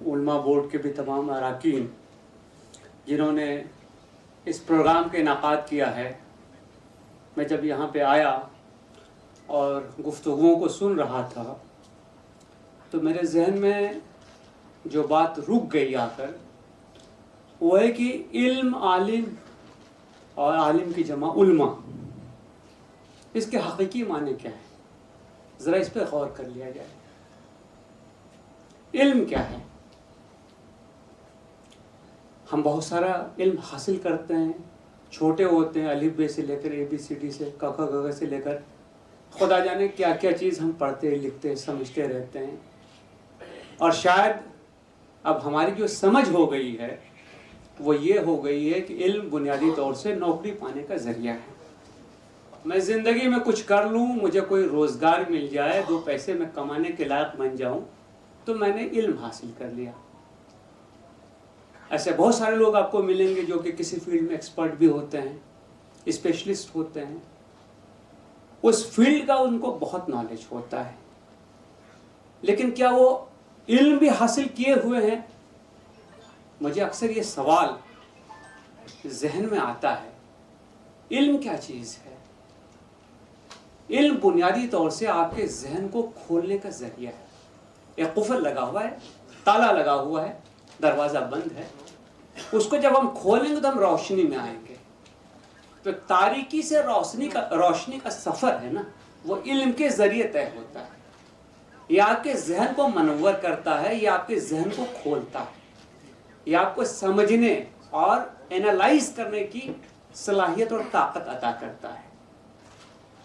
उलमा बोर्ड के भी तमाम अरकान जिन्होंने इस प्रोग्राम का इनाकाद किया है। मैं जब यहाँ पे आया और गुफ्तगुओं को सुन रहा था तो मेरे जहन में जो बात रुक गई आकर वो है कि इल्म, आलिम और आलिम की जमा उलमा, इसके हकीकी माने क्या है, ज़रा इस पर गौर कर लिया जाए। इल्म क्या है? हम बहुत सारा इल्म हासिल करते हैं, छोटे होते हैं, अलिफ बे से लेकर ABCD से, क ख ग घ से लेकर खुदा जाने क्या क्या चीज़ हम पढ़ते लिखते समझते रहते हैं। और शायद अब हमारी जो समझ हो गई है वो ये हो गई है कि इल्म बुनियादी तौर से नौकरी पाने का ज़रिया है। मैं ज़िंदगी में कुछ कर लूँ, मुझे कोई रोज़गार मिल जाए, 2 पैसे मैं कमाने के लायक बन जाऊँ तो मैंने इल्म हासिल कर लिया। ऐसे बहुत सारे लोग आपको मिलेंगे जो कि किसी फील्ड में एक्सपर्ट भी होते हैं, स्पेशलिस्ट होते हैं, उस फील्ड का उनको बहुत नॉलेज होता है, लेकिन क्या वो इल्म भी हासिल किए हुए हैं? मुझे अक्सर ये सवाल जहन में आता है, इल्म क्या चीज़ है? इल्म बुनियादी तौर से आपके जहन को खोलने का जरिया है। एक कुफल लगा हुआ है, ताला लगा हुआ है, दरवाज़ा बंद है, उसको जब हम खोलेंगे तो हम रोशनी में आएंगे। तो तारीकी से रोशनी का सफ़र है ना, वो इल्म के ज़रिए तय होता है। ये आपके जहन को मनव्वर करता है, ये आपके जहन को खोलता है, ये आपको समझने और एनालाइज करने की सलाहियत और ताकत अता करता है।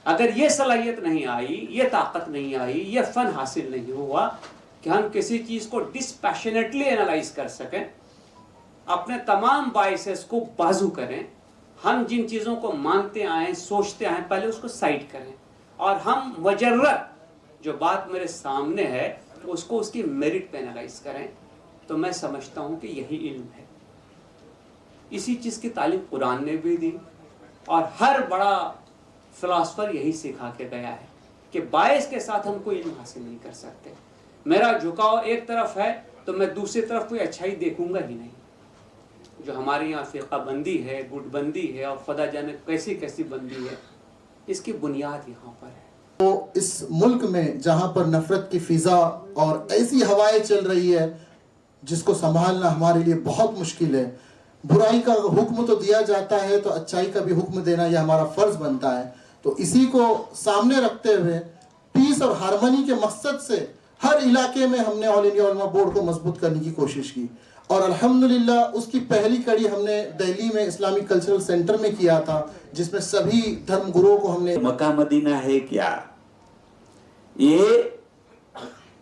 अगर ये सलाहियत नहीं आई, ये ताकत नहीं आई, ये फ़न हासिल नहीं हुआ कि हम किसी चीज़ को डिस्पैशनेटली एनालाइज कर सकें, अपने तमाम बायसेस को बाजू करें, हम जिन चीज़ों को मानते आए, सोचते आए, पहले उसको साइड करें और हम मजर्रत जो बात मेरे सामने है उसको उसकी मेरिट पे एनालाइज करें, तो मैं समझता हूँ कि यही इल्म है। इसी चीज़ की तालीम कुरान ने भी दी और हर बड़ा फिलासफर यही सिखा के गया है कि बायस के साथ हम कोई इल्म हासिल नहीं कर सकते। मेरा झुकाव एक तरफ है तो मैं दूसरी तरफ कोई अच्छाई देखूंगा ही नहीं। जो हमारे यहाँ फ़िक़ा बंदी है, गुटबंदी है और खुदा जाने कैसी कैसी बंदी है, इसकी बुनियाद यहाँ पर है। तो इस मुल्क में जहाँ पर नफरत की फिजा और ऐसी हवाएं चल रही है जिसको संभालना हमारे लिए बहुत मुश्किल है। बुराई का हुक्म तो दिया जाता है तो अच्छाई का भी हुक्म देना यह हमारा फर्ज बनता है। तो इसी को सामने रखते हुए पीस और हारमोनी के मकसद से हर इलाके में हमने ऑल इंडिया उलमा बोर्ड को मजबूत करने की कोशिश की और अल्हम्दुलिल्लाह उसकी पहली कड़ी हमने दिल्ली में इस्लामिक कल्चरल सेंटर में किया था, जिसमें सभी धर्म गुरुओं को हमने। मक्का मदीना है क्या? ये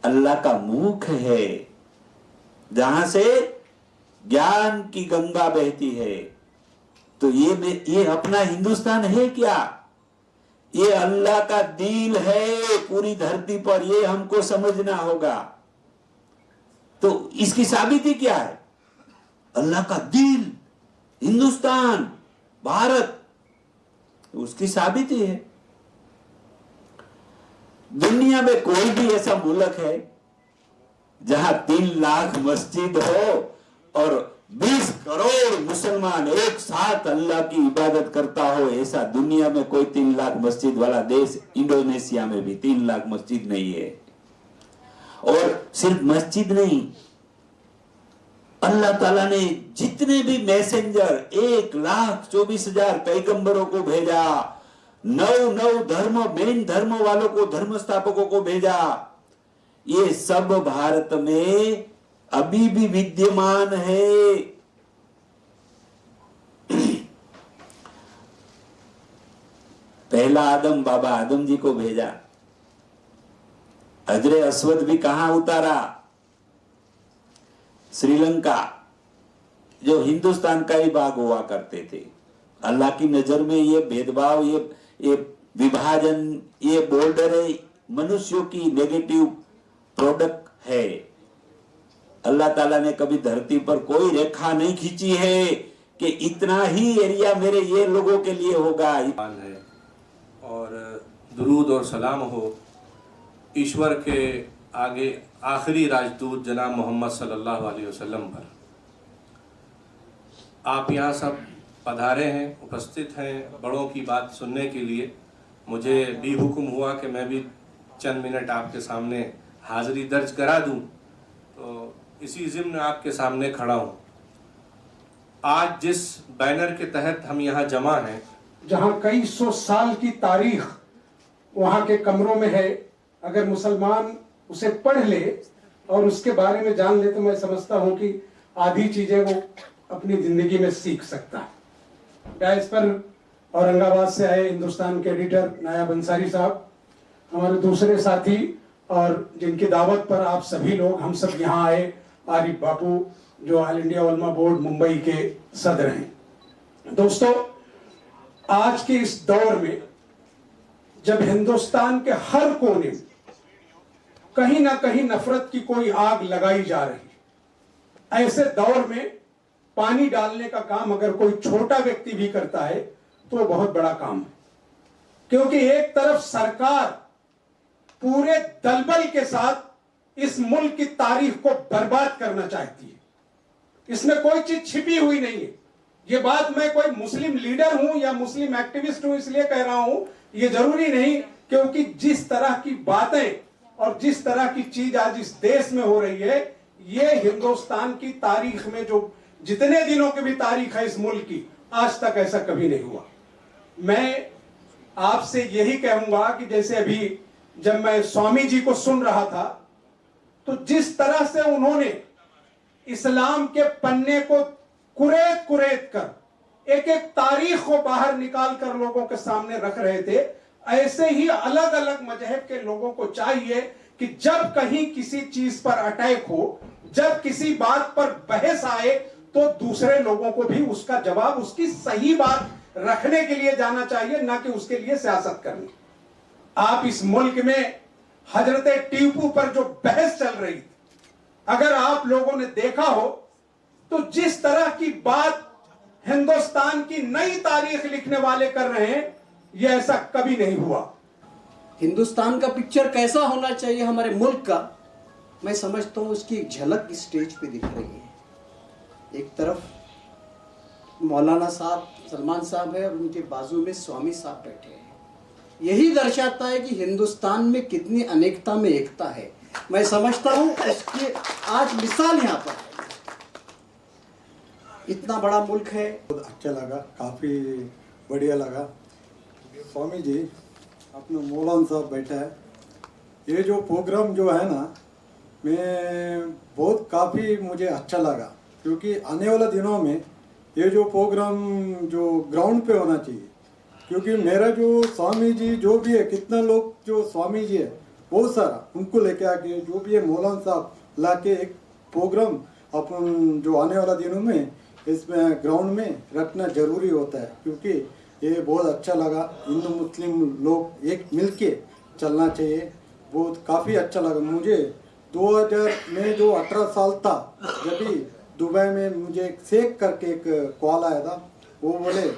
अल्लाह का मुख है जहां से ज्ञान की गंगा बहती है। तो ये अपना हिंदुस्तान है क्या? ये अल्लाह का दिल है पूरी धरती पर, ये हमको समझना होगा। तो इसकी साबिती क्या है? अल्लाह का दिल, हिंदुस्तान, भारत, उसकी साबिती है। दुनिया में कोई भी ऐसा मुल्क है जहां 3 लाख मस्जिद हो और 20 करोड़ मुसलमान एक साथ अल्लाह की इबादत करता हो? ऐसा दुनिया में कोई 3 लाख मस्जिद वाला देश, इंडोनेशिया में भी 3 लाख मस्जिद नहीं है। और सिर्फ मस्जिद नहीं, अल्लाह ताला ने जितने भी मैसेंजर 1,24,000 पैगंबरों को भेजा, 9 धर्म, मेन धर्म वालों को, धर्म स्थापकों को भेजा, ये सब भारत में अभी भी विद्यमान है। पहला आदम बाबा आदम जी को भेजा, हजरे अस्वद भी कहां उतारा? श्रीलंका, जो हिंदुस्तान का ही भाग हुआ करते थे। अल्लाह की नजर में ये भेदभाव, ये विभाजन, ये बॉर्डर है, मनुष्यों की नेगेटिव प्रोडक्ट है। अल्लाह ताला ने कभी धरती पर कोई रेखा नहीं खींची है कि इतना ही एरिया मेरे ये लोगों के लिए होगा। है और दुरूद और सलाम हो ईश्वर के आगे आखिरी राजदूत जनाब मोहम्मद सल्लल्लाहु अलैहि वसल्लम पर। आप यहाँ सब पधारे हैं, उपस्थित हैं बड़ों की बात सुनने के लिए। मुझे भी हुक्म हुआ कि मैं भी चंद मिनट आपके सामने हाज़िरी दर्ज करा दूं, तो इसी ज़िम्न आपके सामने खड़ा हूँ। आज जिस बैनर के तहत हम यहाँ जमा हैं, जहाँ कई सौ साल की तारीख वहाँ के कमरों में है, अगर मुसलमान उसे पढ़ ले और उसके बारे में जान ले तो मैं समझता हूँ कि आधी चीजें वो अपनी जिंदगी में सीख सकता है। डायस पर औरंगाबाद से आए हिंदुस्तान के एडिटर नायाब अंसारी साहब, हमारे दूसरे साथी और जिनकी दावत पर आप सभी लोग हम सब यहाँ आए, आरिफ बापू जो ऑल इंडिया उलमा बोर्ड मुंबई के सदर हैं। दोस्तों, आज के इस दौर में जब हिंदुस्तान के हर कोने में कहीं ना कहीं नफरत की कोई आग लगाई जा रही है, ऐसे दौर में पानी डालने का काम अगर कोई छोटा व्यक्ति भी करता है तो बहुत बड़ा काम है। क्योंकि एक तरफ सरकार पूरे दलबल के साथ इस मुल्क की तारीख को बर्बाद करना चाहती है, इसमें कोई चीज छिपी हुई नहीं है। ये बात मैं कोई मुस्लिम लीडर हूं या मुस्लिम एक्टिविस्ट हूं इसलिए कह रहा हूं, ये जरूरी नहीं, क्योंकि जिस तरह की बातें और जिस तरह की चीज आज इस देश में हो रही है, ये हिंदुस्तान की तारीख में जो जितने दिनों की भी तारीख है इस मुल्क की, आज तक ऐसा कभी नहीं हुआ। मैं आपसे यही कहूंगा कि जैसे अभी जब मैं स्वामी जी को सुन रहा था, तो जिस तरह से उन्होंने इस्लाम के पन्ने को कुरेद कुरेद कर एक एक तारीख को बाहर निकाल कर लोगों के सामने रख रहे थे, ऐसे ही अलग अलग मजहब के लोगों को चाहिए कि जब कहीं किसी चीज पर अटैक हो, जब किसी बात पर बहस आए, तो दूसरे लोगों को भी उसका जवाब, उसकी सही बात रखने के लिए जाना चाहिए, ना कि उसके लिए सियासत करनी। आप इस मुल्क में हजरत टीपू पर जो बहस चल रही थी, अगर आप लोगों ने देखा हो तो जिस तरह की बात हिंदुस्तान की नई तारीख लिखने वाले कर रहे हैं, यह ऐसा कभी नहीं हुआ। हिंदुस्तान का पिक्चर कैसा होना चाहिए हमारे मुल्क का, मैं समझता हूँ उसकी एक झलक इस स्टेज पे दिख रही है। एक तरफ मौलाना साहब सलमान साहब है और उनके बाजू में स्वामी साहब बैठे हैं। यही दर्शाता है कि हिंदुस्तान में कितनी अनेकता में एकता है। मैं समझता हूँ उसकी आज मिसाल यहाँ पर है। इतना बड़ा मुल्क है। बहुत अच्छा लगा, काफ़ी बढ़िया लगा। स्वामी जी अपना मौलाना साहब बैठा है, ये जो प्रोग्राम जो है ना, मैं बहुत काफ़ी मुझे अच्छा लगा, क्योंकि आने वाले दिनों में ये जो प्रोग्राम जो ग्राउंड पे होना चाहिए। क्योंकि मेरा जो स्वामी जी जो भी है, कितना लोग जो स्वामी जी है बहुत सारा, उनको लेके आके जो भी है मौलाना साहब ला के एक प्रोग्राम अपन जो आने वाला दिनों में इसमें ग्राउंड में रखना जरूरी होता है। क्योंकि ये बहुत अच्छा लगा, हिंदू मुस्लिम लोग एक मिल के चलना चाहिए, बहुत काफ़ी अच्छा लगा मुझे। 2000 में जो 18 साल था, जब भी दुबई में मुझे एक शेख करके एक कॉल आया था, वो बोले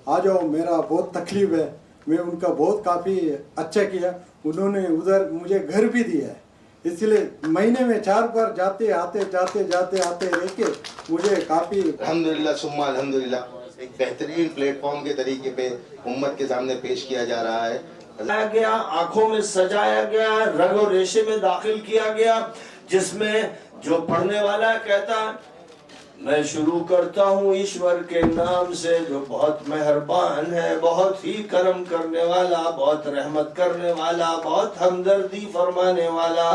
आ जाओ, मेरा बहुत तकलीफ है। मैं उनका बहुत काफ़ी अच्छा किया, उन्होंने उधर मुझे घर भी दिया है। इसलिए महीने में 4 बार जाते आते रह के मुझे काफ़ी अल्हम्दुलिल्लाह सुम्मा अल्हम्दुलिल्लाह एक बेहतरीन प्लेटफॉर्म के तरीके पे उम्मत के सामने पेश किया जा रहा है। गया, आंखों में सजाया गया, रंग और रेशे में दाखिल किया गया, जिसमें जो पढ़ने वाला कहता मैं शुरू करता हूँ ईश्वर के नाम से जो बहुत मेहरबान है, बहुत ही करम करने वाला, बहुत रहमत करने वाला, बहुत हमदर्दी फरमाने वाला।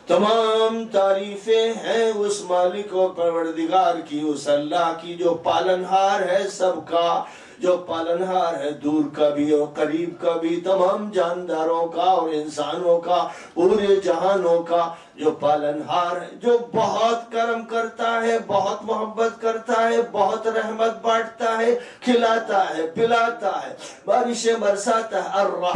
तमाम तारीफें हैं उस मालिक और परवरदिगार की, उस अल्लाह की जो पालनहार है सबका, जो पालनहार है दूर का भी और करीब का भी, तमाम जानदारों का और इंसानों का, पूरे जहानों का जो पालनहार है, जो बहुत करम करता है, बहुत मोहब्बत करता है, बहुत रहमत बांटता है, खिलाता है, पिलाता है, बारिशें बरसाता है। अर्रा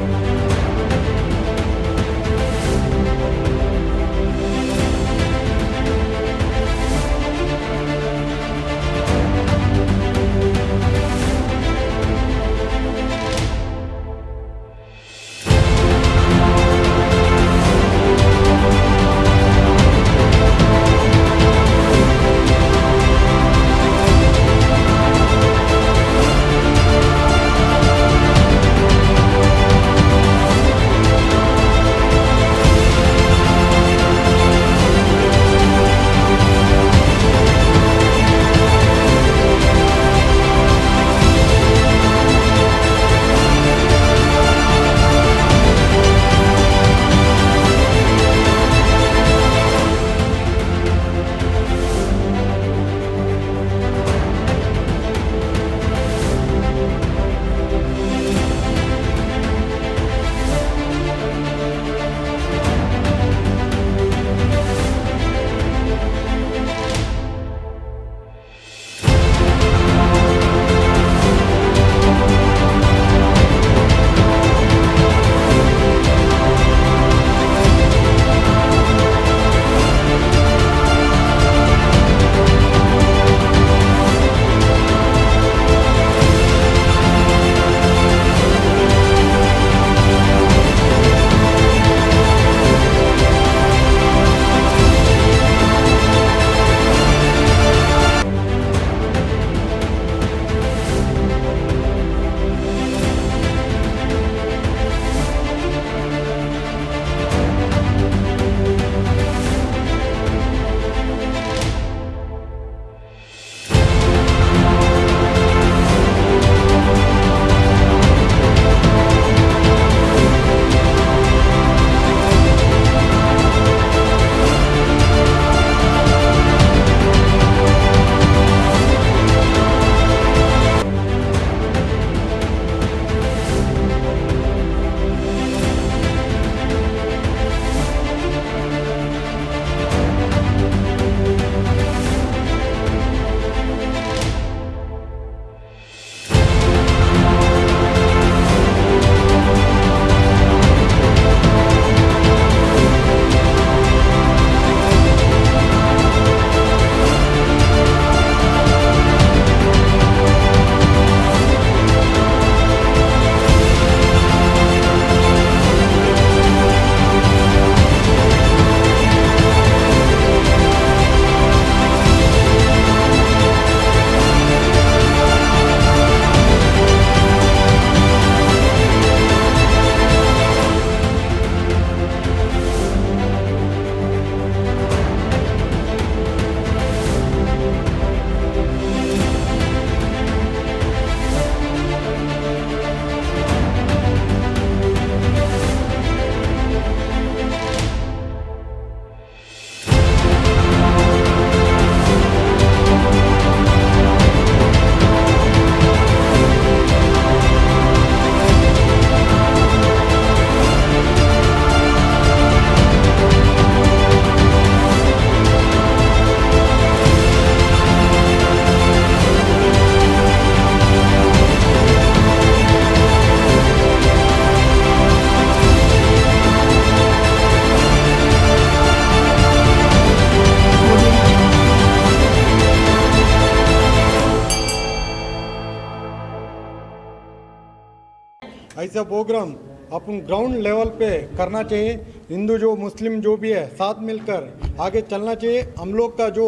ऐसा प्रोग्राम अपन ग्राउंड लेवल पे करना चाहिए। हिंदू जो मुस्लिम जो भी है साथ मिलकर आगे चलना चाहिए। हम लोग का जो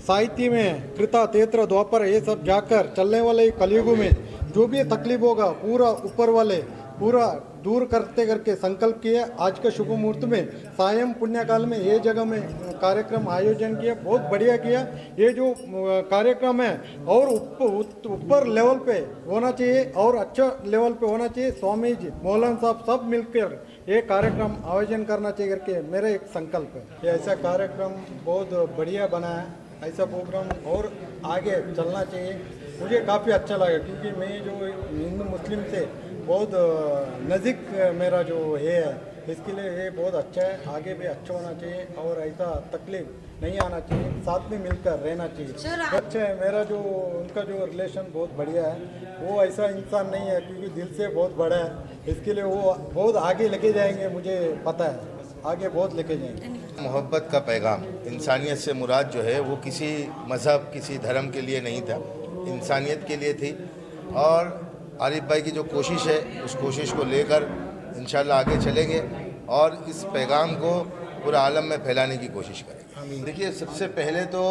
साहित्य में कृता तेत्र द्वापर ये सब जाकर चलने वाले कलयुग में जो भी तकलीफ होगा पूरा ऊपर वाले पूरा दूर करके संकल्प किया। आज का शुभ मुहूर्त में सायं पुण्यकाल में ये जगह में कार्यक्रम आयोजन किया, बहुत बढ़िया किया। ये जो कार्यक्रम है और ऊपर लेवल पे होना चाहिए और अच्छा लेवल पे होना चाहिए। स्वामी जी मौलाना साहब सब मिलकर ये कार्यक्रम आयोजन करना चाहिए करके मेरा एक संकल्प है। ये ऐसा कार्यक्रम बहुत बढ़िया बना है, ऐसा प्रोग्राम और आगे चलना चाहिए। मुझे काफ़ी अच्छा लगा क्योंकि मैं जो हिंदू मुस्लिम से बहुत नज़दीक मेरा जो ये है, इसके लिए ये बहुत अच्छा है। आगे भी अच्छा होना चाहिए और ऐसा तकलीफ नहीं आना चाहिए, साथ में मिलकर रहना चाहिए। अच्छा है मेरा जो उनका जो रिलेशन बहुत बढ़िया है। वो ऐसा इंसान नहीं है क्योंकि दिल से बहुत बड़ा है, इसके लिए वो बहुत आगे लेके जाएंगे, मुझे पता है आगे बहुत लेके जाएंगे। मोहब्बत का पैगाम, इंसानियत से मुराद जो है वो किसी मज़हब किसी धर्म के लिए नहीं था, इंसानियत के लिए थी। और आरिफ भाई की जो कोशिश है उस कोशिश को लेकर इंशाल्लाह आगे चलेंगे और इस पैगाम को पूरा आलम में फैलाने की कोशिश करेंगे। देखिए, सबसे पहले तो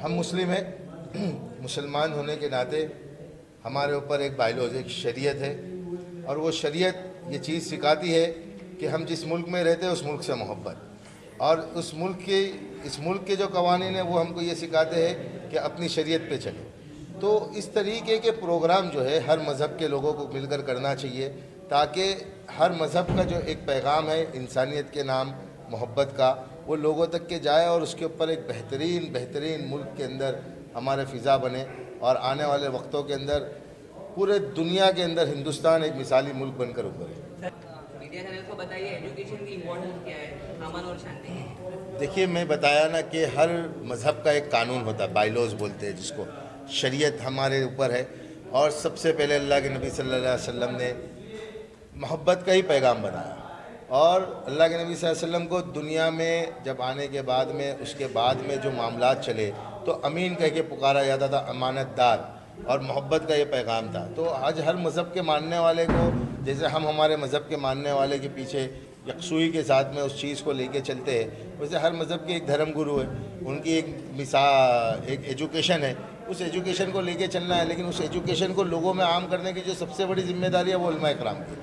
हम मुस्लिम हैं, मुसलमान होने के नाते हमारे ऊपर एक बायलॉज एक शरीयत है और वो शरीयत ये चीज़ सिखाती है कि हम जिस मुल्क में रहते हैं उस मुल्क से मोहब्बत और इस मुल्क के जो कवानीन हैं वो हमको ये सिखाते हैं कि अपनी शरीयत पे चले। तो इस तरीके के प्रोग्राम जो है हर मज़हब के लोगों को मिलकर करना चाहिए ताकि हर मज़हब का जो एक पैगाम है इंसानियत के नाम मोहब्बत का वो लोगों तक के जाए और उसके ऊपर एक बेहतरीन मुल्क के अंदर हमारे फ़िज़ा बने और आने वाले वक्तों के अंदर पूरे दुनिया के अंदर हिंदुस्तान एक मिसाली मुल्क बनकर उभरे। मीडिया चैनल को बताइए एजुकेशन की इम्पोर्टेंस क्या है अमन और शांति की। देखिए, मैं बताया ना कि हर मज़हब का एक कानून होता है, बायलॉज बोलते हैं जिसको, शरीयत हमारे ऊपर है और सबसे पहले अल्लाह के नबी सल्लल्लाहु अलैहि वसल्लम ने मोहब्बत का ही पैगाम बनाया और अल्लाह के नबी सल्लल्लाहु अलैहि वसल्लम को दुनिया में जब आने के बाद में उसके बाद में जो मामलात चले तो अमीन कह के पुकारा जाता था, अमानतदार, और मोहब्बत का ये पैगाम था। तो आज हर मज़हब के मानने वाले को, जैसे हम हमारे मज़हब के मानने वाले के पीछे यकसुई के साथ में उस चीज़ को लेके चलते हैं, वैसे हर मज़हब के एक धर्म गुरु है, उनकी एक एजुकेशन है, उस एजुकेशन को लेके चलना है। लेकिन उस एजुकेशन को लोगों में आम करने की जो सबसे बड़ी जिम्मेदारी है वो उलमा इकराम की।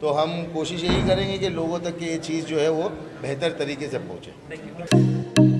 तो हम कोशिश यही करेंगे कि लोगों तक ये चीज़ जो है वो बेहतर तरीके से पहुँचे।